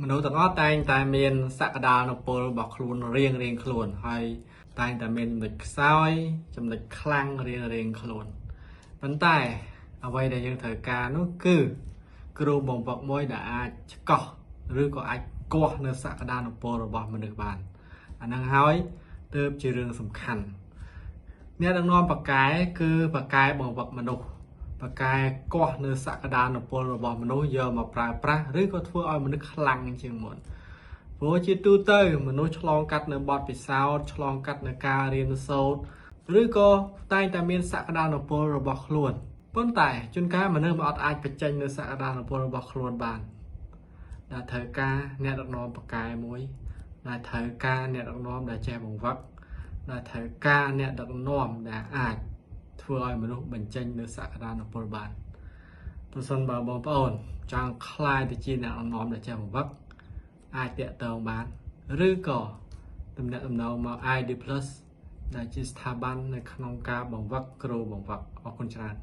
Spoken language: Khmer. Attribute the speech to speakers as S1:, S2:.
S1: มนุษย์ต่างก็แต่เมียนสักดาโนโปลบอกครูนเรียงครูนให้แต่เมียนเด็กซ้ายจำเด็กคลั่งเรียงครูนปันแต่เอาไว้ในยังเถการนู้คือครูบ่งบอกมวยđã có หรือก็អាចកោះនៅសក្តានុពលរបស់មនុស្សបានអានឹងហើយទើបជារឿងសំខាន់អ្នកដឹកនាំបកកែគឺបកកែបង្វឹកមនុស្សបកកែកោះនៅសក្តានុពលរបស់មនុស្សយកមកប្រើប្រាស់ឬក៏ធ្វើឲ្យមនុស្សខ្លាំងជាងមុនព្រោះជាទូទៅមនុស្សឆ្លងកាត់នៅបទពិសោធន៍ឆ្លងកាត់នៅការរៀនសូត្រឬក៏តែងតែមានសក្តានុពលរបស់ខ្លួនប៉ុន្តែជួនកាលមនុស្សមិនអាចបញ្ចេញនៅសក្តានុពលរបស់ខ្លួនបានដែលត្រូវការអ្នកដឹកនាំបកកែមួយដែលត្រូវការអ្នកដឹកនាំដែលចេះបង្វឹកដែលត្រូវការអ្នកដឹកនាំដែលអាចធ្វើឲ្យមនុស្សបញ្ចេញនៅសក្តានុពលបានប្រសិនបើបងប្អូនចង់ខ្លាយទៅជាអ្នកដឹកនាំដែលចេះបង្វឹកអាចតាក់ទងបានឬក៏ទំនាក់ទំនងមក ID+ ដែលជាស្ថាប័ននៅក្នុងការបង្វឹកគ្រូបង្វឹកអរគុណច្រើន